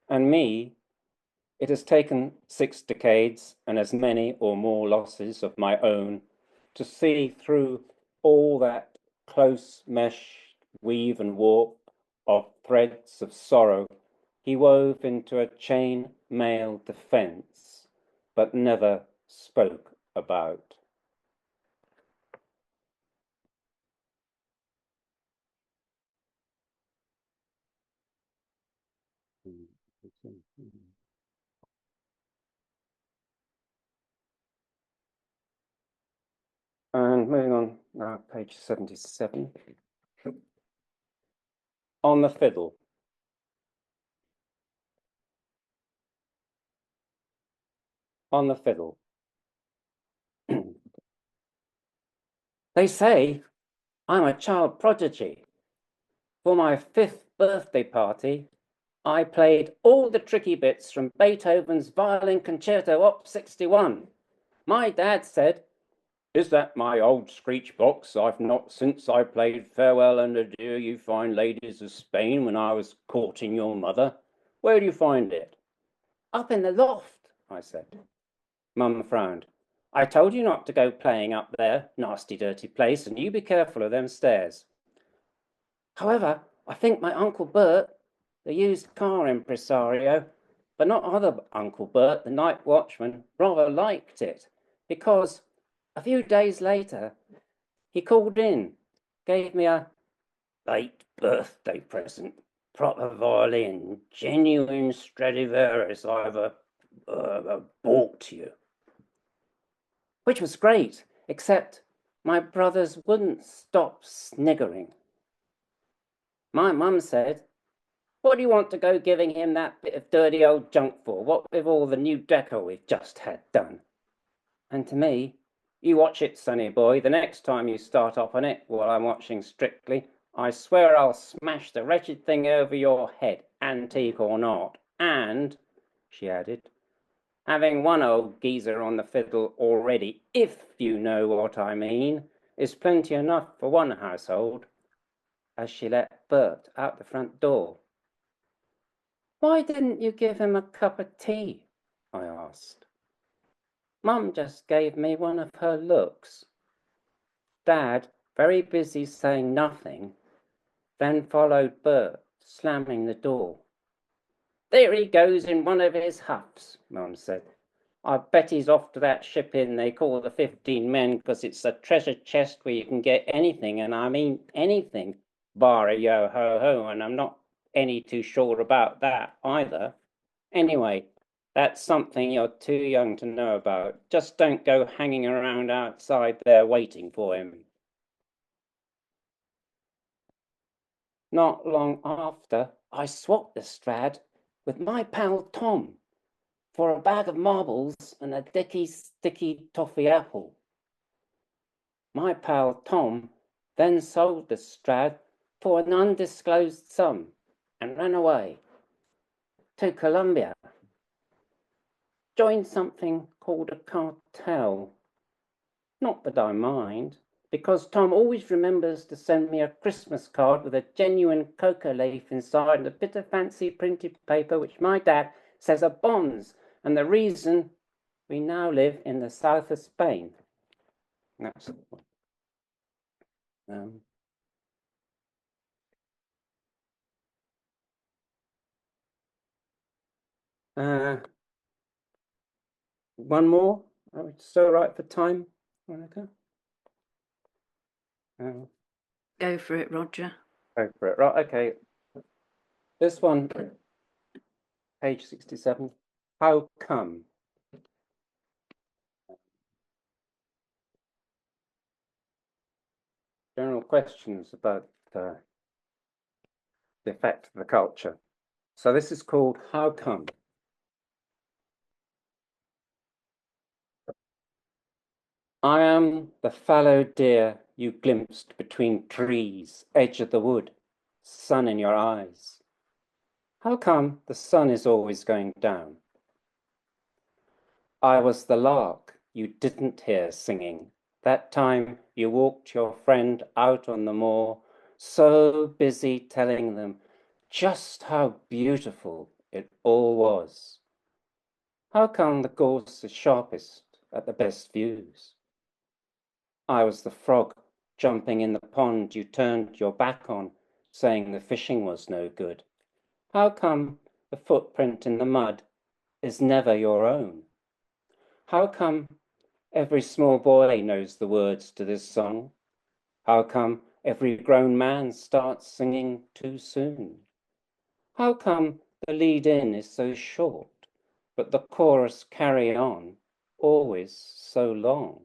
And me, it has taken 6 decades and as many or more losses of my own to see through all that close mesh weave and warp of threads of sorrow he wove into a chain mail defense, but never spoke about. And moving on now, page 77. On the fiddle. On the fiddle. They say I'm a child prodigy. For my 5th birthday party, I played all the tricky bits from Beethoven's Violin Concerto Op. 61. My dad said, "Is that my old screech box I've not since I played Farewell and Adieu, You Fine Ladies of Spain when I was courting your mother? Where do you find it?" "Up in the loft," I said. Mum frowned. "I told you not to go playing up there, nasty dirty place, and you be careful of them stairs." However, I think my Uncle Bert, the used car impresario, but not other Uncle Bert, the night watchman, rather liked it, because a few days later, he called in, gave me a late birthday present, proper violin, genuine Stradivarius I've bought you. Which was great, except my brothers wouldn't stop sniggering. My mum said, "What do you want to go giving him that bit of dirty old junk for, what with all the new decor we've just had done?" And to me, "You watch it, sonny boy, the next time you start up on it while I'm watching Strictly, I swear I'll smash the wretched thing over your head, antique or not. And," she added, "having one old geezer on the fiddle already, if you know what I mean, is plenty enough for one household," as she let Bert out the front door. "Why didn't you give him a cup of tea?" I asked. Mum just gave me one of her looks. Dad, very busy saying nothing, then followed Bert, slamming the door. "There he goes in one of his huffs," Mum said. "I bet he's off to that ship inn they call the 15 Men, because it's a treasure chest where you can get anything, and I mean anything, bar a yo-ho-ho, and I'm not any too sure about that either. Anyway, that's something you're too young to know about. Just don't go hanging around outside there waiting for him." Not long after, I swapped the Strad with my pal Tom for a bag of marbles and a dicky sticky toffee apple. My pal Tom then sold the Strad for an undisclosed sum and ran away to Colombia. Joined something called a cartel. Not that I mind, because Tom always remembers to send me a Christmas card with a genuine coca leaf inside and a bit of fancy printed paper which my dad says are bonds and the reason we now live in the south of Spain. That's one more. Are we still right for time, Veronica? Go for it, Roger. Go for it. Right, okay. This one, page 67. How come? General questions about the effect of the culture. So this is called How Come? I am the fallow deer you glimpsed between trees, edge of the wood, sun in your eyes. How come the sun is always going down? I was the lark you didn't hear singing, that time you walked your friend out on the moor, so busy telling them just how beautiful it all was. How come the gorse is sharpest at the best views? I was the frog jumping in the pond you turned your back on, saying the fishing was no good. How come the footprint in the mud is never your own? How come every small boy knows the words to this song? How come every grown man starts singing too soon? How come the lead-in is so short, but the chorus carry on always so long?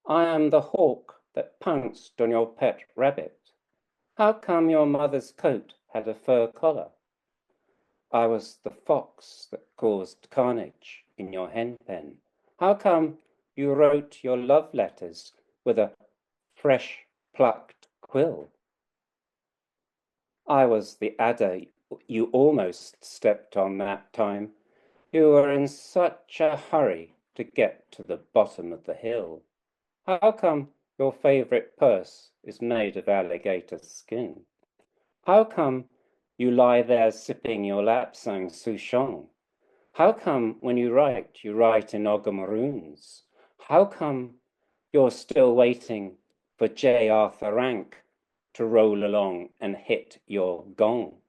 I am the hawk that pounced on your pet rabbit. How come your mother's coat had a fur collar? I was the fox that caused carnage in your hen pen. How come you wrote your love letters with a fresh plucked quill? I was the adder you almost stepped on that time. You were in such a hurry to get to the bottom of the hill. How come your favorite purse is made of alligator skin? How come you lie there sipping your lapsang souchong? How come when you write in Ogamaroons? How come you're still waiting for J. Arthur Rank to roll along and hit your gong?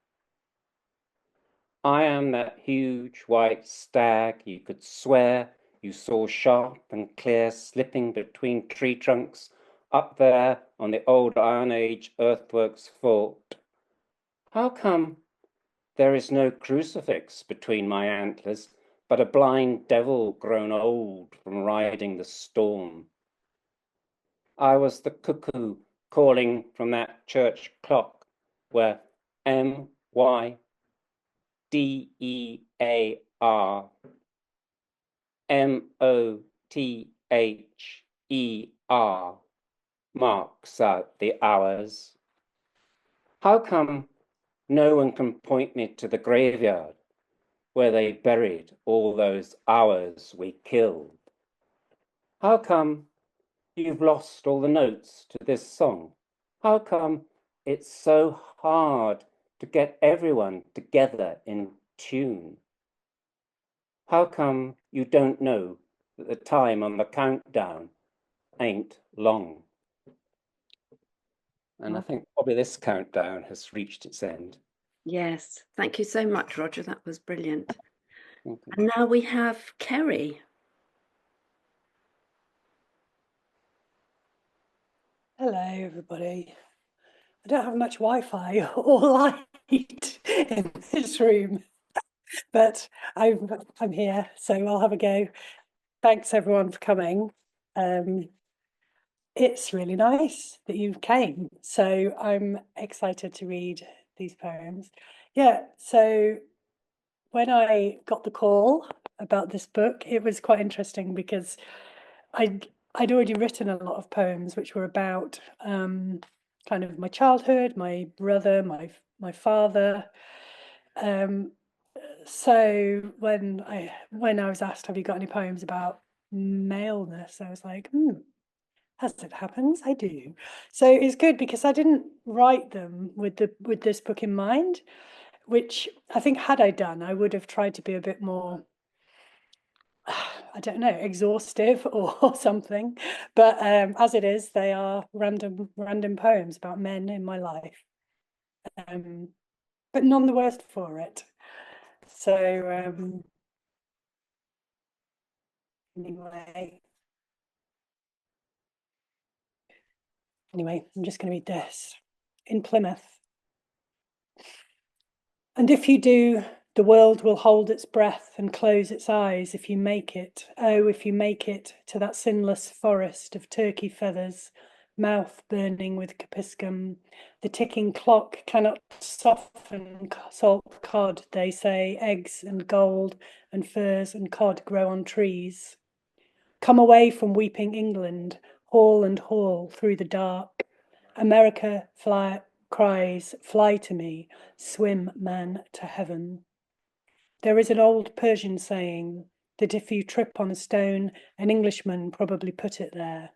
I am that huge white stag you could swear you saw sharp and clear slipping between tree trunks up there on the old Iron Age earthworks fort. How come there is no crucifix between my antlers, but a blind devil grown old from riding the storm? I was the cuckoo calling from that church clock where MYDEAR marks out the hours. How come no one can point me to the graveyard where they buried all those hours we killed? How come you've lost all the notes to this song? How come it's so hard to get everyone together in tune? How come you don't know that the time on the countdown ain't long? And I think probably this countdown has reached its end. Yes, thank you so much, Roger. That was brilliant. And now we have Kerry. Hello, everybody. I don't have much Wi-Fi or light in this room, but I'm here, so I'll have a go. Thanks, everyone, for coming. It's really nice that you came, so I'm excited to read these poems. Yeah, so when I got the call about this book, it was quite interesting because I'd already written a lot of poems which were about kind of my childhood, my brother, my father. So when I was asked, have you got any poems about maleness, I was like, as it happens, I do. So it's good because I didn't write them with this book in mind, which I think had I done, I would have tried to be a bit more, I don't know, exhaustive or something. But as it is, they are random poems about men in my life. But none the worse for it. So anyway, I'm just going to read this. In Plymouth. And if you do, the world will hold its breath and close its eyes if you make it. Oh, if you make it to that sinless forest of turkey feathers, mouth burning with capsicum. The ticking clock cannot soften salt cod, they say. Eggs and gold and furs and cod grow on trees. Come away from weeping England, hall and hall through the dark. America cries, fly to me, swim, man, to heaven. There is an old Persian saying that if you trip on a stone, an Englishman probably put it there.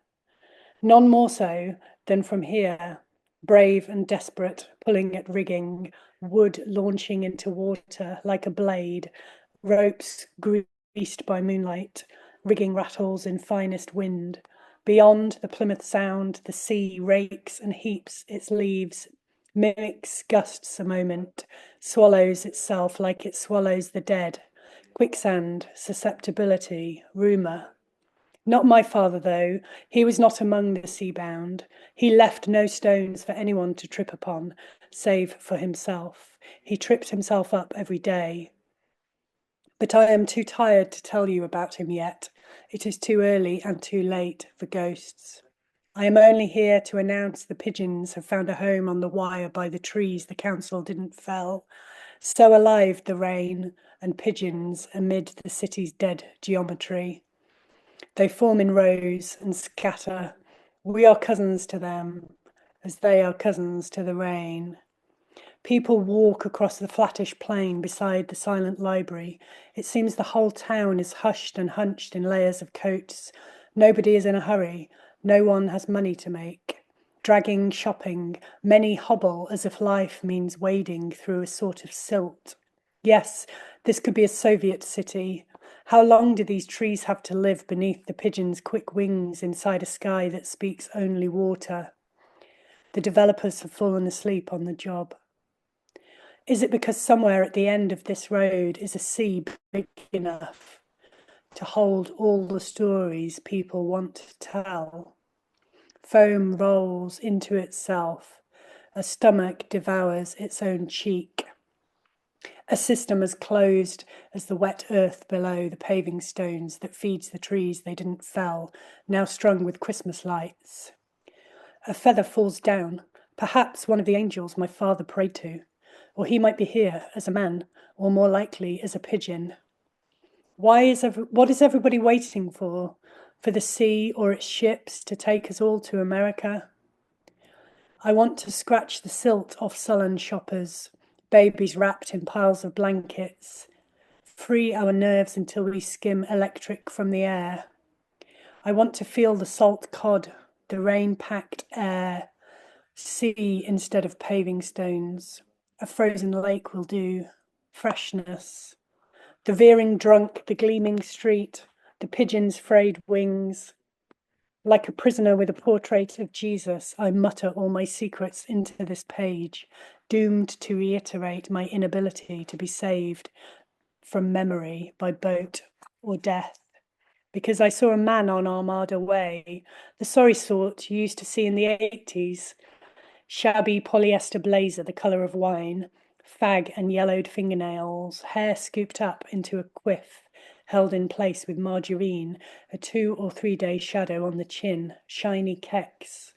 None more so than from here, brave and desperate, pulling at rigging, wood launching into water like a blade, ropes greased by moonlight, rigging rattles in finest wind. Beyond the Plymouth Sound, the sea rakes and heaps its leaves, mimics gusts a moment, swallows itself like it swallows the dead. Quicksand, susceptibility, rumour. Not my father, though. He was not among the sea-bound. He left no stones for anyone to trip upon, save for himself. He tripped himself up every day. But I am too tired to tell you about him yet. It is too early and too late for ghosts. I am only here to announce the pigeons have found a home on the wire by the trees the council didn't fell. So alive the rain and pigeons amid the city's dead geometry. They form in rows and scatter. We are cousins to them, as they are cousins to the rain. People walk across the flattish plain beside the silent library. It seems the whole town is hushed and hunched in layers of coats. Nobody is in a hurry. No one has money to make. Dragging, shopping, many hobble as if life means wading through a sort of silt. Yes, this could be a Soviet city. How long do these trees have to live beneath the pigeons' quick wings inside a sky that speaks only water? The developers have fallen asleep on the job. Is it because somewhere at the end of this road is a sea big enough to hold all the stories people want to tell? Foam rolls into itself. A stomach devours its own cheek. A system as closed as the wet earth below the paving stones that feeds the trees they didn't fell, now strung with Christmas lights. A feather falls down, perhaps one of the angels my father prayed to. Or he might be here as a man, or more likely as a pigeon. What is everybody waiting for? For the sea or its ships to take us all to America? I want to scratch the silt off sullen shoppers, babies wrapped in piles of blankets, free our nerves until we skim electric from the air. I want to feel the salt cod, the rain-packed air, sea instead of paving stones. A frozen lake will do. Freshness. The veering drunk, the gleaming street, the pigeon's frayed wings. Like a prisoner with a portrait of Jesus, I mutter all my secrets into this page, doomed to reiterate my inability to be saved from memory by boat or death. Because I saw a man on Armada Way, the sorry sort you used to see in the 80s, shabby polyester blazer the colour of wine, fag and yellowed fingernails, hair scooped up into a quiff, held in place with margarine, a 2 or 3 day shadow on the chin, shiny kecks,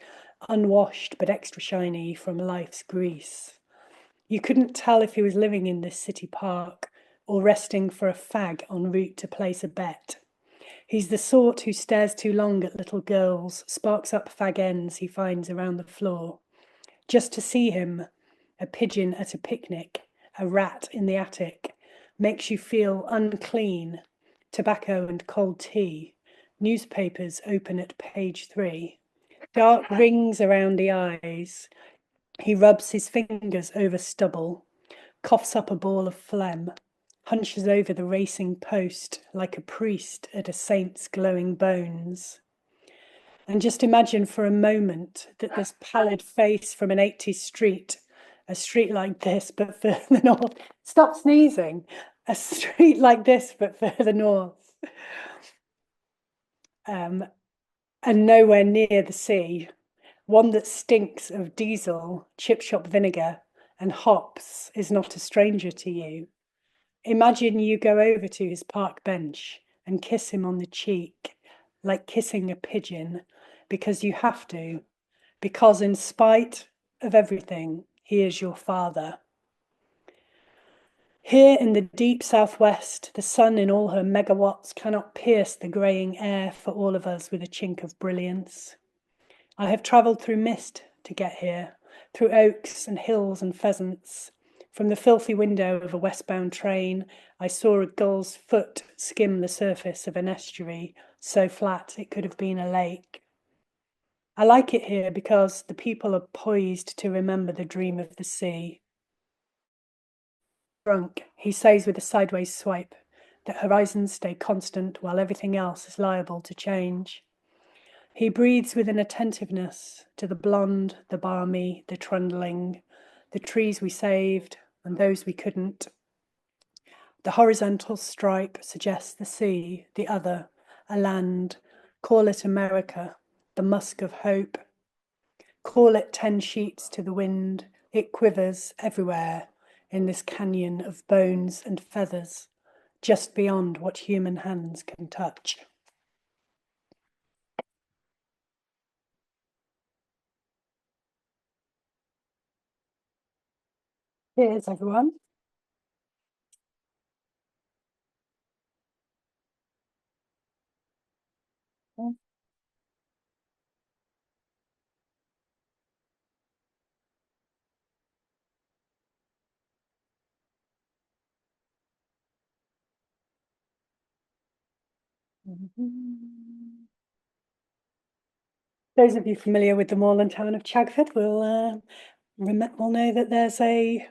unwashed but extra shiny from life's grease. You couldn't tell if he was living in this city park or resting for a fag en route to place a bet. He's the sort who stares too long at little girls, sparks up fag ends he finds around the floor. Just to see him, a pigeon at a picnic, a rat in the attic, makes you feel unclean. Tobacco and cold tea, newspapers open at page 3. Dark rings around the eyes. He rubs his fingers over stubble, coughs up a ball of phlegm, hunches over the racing post like a priest at a saint's glowing bones. And just imagine for a moment that this pallid face from an 80s street, a street like this, but further north, stop sneezing, a street like this, but further north, and nowhere near the sea, one that stinks of diesel, chip shop vinegar, and hops is not a stranger to you. Imagine you go over to his park bench and kiss him on the cheek, like kissing a pigeon, because you have to, because in spite of everything, he is your father. Here in the deep southwest, the sun in all her megawatts cannot pierce the greying air for all of us with a chink of brilliance. I have travelled through mist to get here, through oaks and hills and pheasants. From the filthy window of a westbound train, I saw a gull's foot skim the surface of an estuary, so flat it could have been a lake. I like it here because the people are poised to remember the dream of the sea. Drunk, he says with a sideways swipe that horizons stay constant while everything else is liable to change. He breathes with an attentiveness to the blonde, the balmy, the trundling, the trees we saved and those we couldn't. The horizontal stripe suggests the sea, the other, a land. Call it America, the musk of hope. Call it 10 sheets to the wind. It quivers everywhere in this canyon of bones and feathers, just beyond what human hands can touch. Cheers, everyone. Those of you familiar with the moorland town of Chagford will know that there's a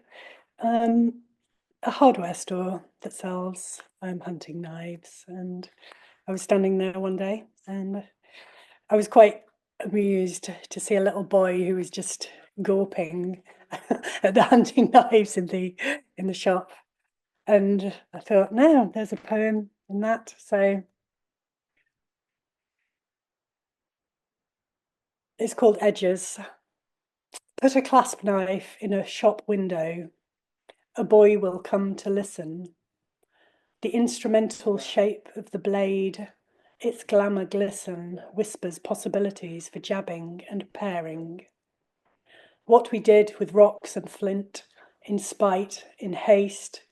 hardware store that sells hunting knives, and I was standing there one day and I was quite amused to see a little boy who was just gawping at the hunting knives in the shop, and I thought, no, there's a poem in that. So it's called Edges. Put a clasp knife in a shop window. A boy will come to listen. The instrumental shape of the blade, its glamour glisten, whispers possibilities for jabbing and paring. What we did with rocks and flint, in spite, in haste,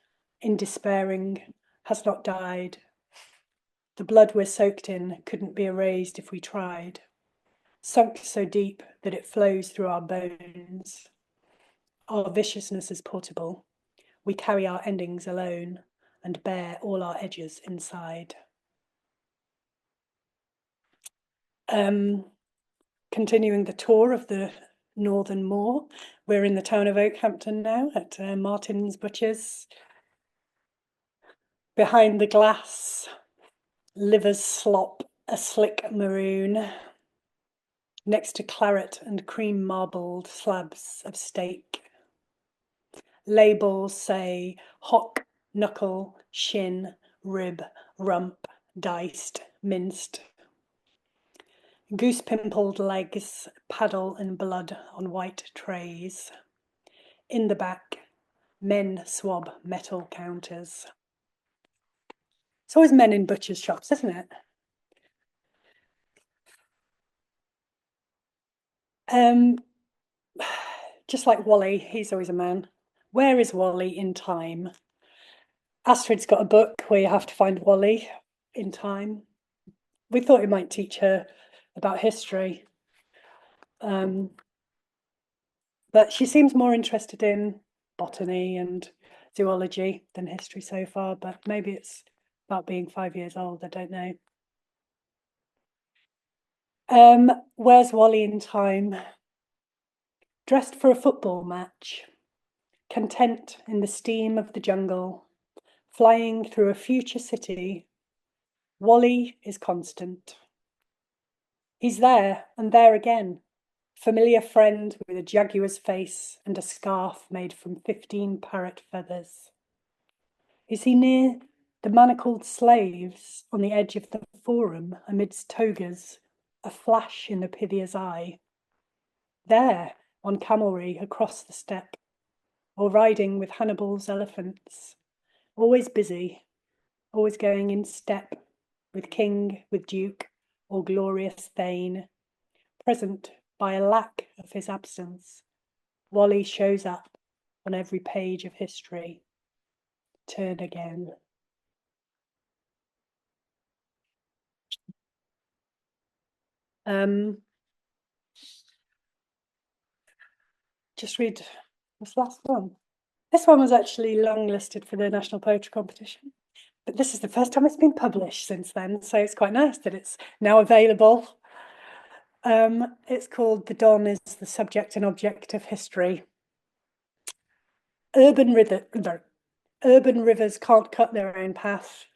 in despairing, has not died. The blood we're soaked in couldn't be erased if we tried, sunk so deep that it flows through our bones. Our viciousness is portable. We carry our endings alone and bear all our edges inside. Continuing the tour of the Northern Moor, we're in the town of Oakhampton now at Martin's Butchers. Behind the glass, liver's slop, a slick maroon, next to claret and cream marbled slabs of steak. Labels say hock, knuckle, shin, rib, rump, diced, minced. Goose pimpled legs, paddle and blood on white trays. In the back, men swab metal counters. It's always men in butchers' shops, isn't it? Just like Wally, he's always a man. Where is Wally in time? Astrid's got a book where you have to find Wally in time. We thought it might teach her about history. But she seems more interested in botany and zoology than history so far, but maybe it's about being 5 years old, I don't know. Where's Wally in time? Dressed for a football match, content in the steam of the jungle, flying through a future city. Wally is constant. He's there and there again, familiar friend with a jaguar's face and a scarf made from 15 parrot feathers. Is he near the manacled slaves on the edge of the forum amidst togas, a flash in the Pythia's eye? There, on camelry across the steppe, or riding with Hannibal's elephants, always busy, always going in step with king, with duke, or glorious thane, present by a lack of his absence. Wally shows up on every page of history. turn again. Just read this last one. This one was actually long-listed for the National Poetry Competition, but this is the first time it's been published since then, so it's quite nice that it's now available. It's called "The Dawn is the Subject and Object of History." Urban rivers can't cut their own path.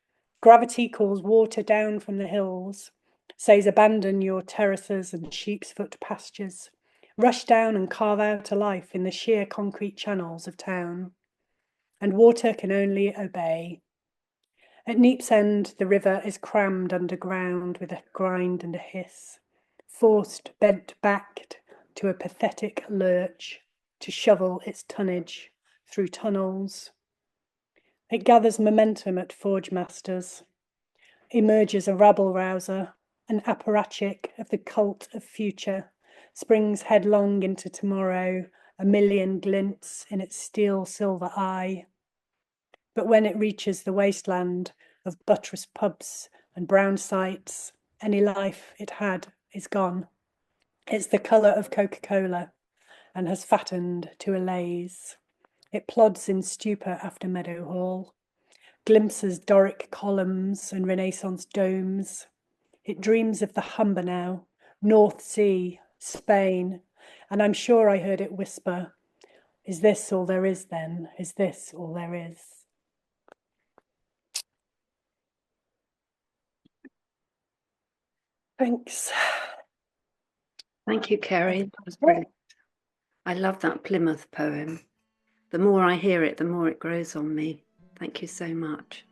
Gravity calls water down from the hills, says abandon your terraces and sheep's foot pastures. Rush down and carve out a life in the sheer concrete channels of town. And water can only obey. At Neep's End, the river is crammed underground with a grind and a hiss, forced, bent backed to a pathetic lurch to shovel its tonnage through tunnels. It gathers momentum at Forge Masters, emerges a rabble-rouser, an apparatchik of the cult of future, springs headlong into tomorrow, a million glints in its steel-silver eye. But when it reaches the wasteland of buttress pubs and brown sites, any life it had is gone. It's the colour of Coca-Cola and has fattened to a laze. It plods in stupor after Meadowhall, glimpses Doric columns and Renaissance domes. It dreams of the Humber now, North Sea, Spain, and I'm sure I heard it whisper, "Is this all there is then? Is this all there is?" Thanks. Thank you, Kerry. That was brilliant. I love that Plymouth poem. The more I hear it, the more it grows on me. Thank you so much.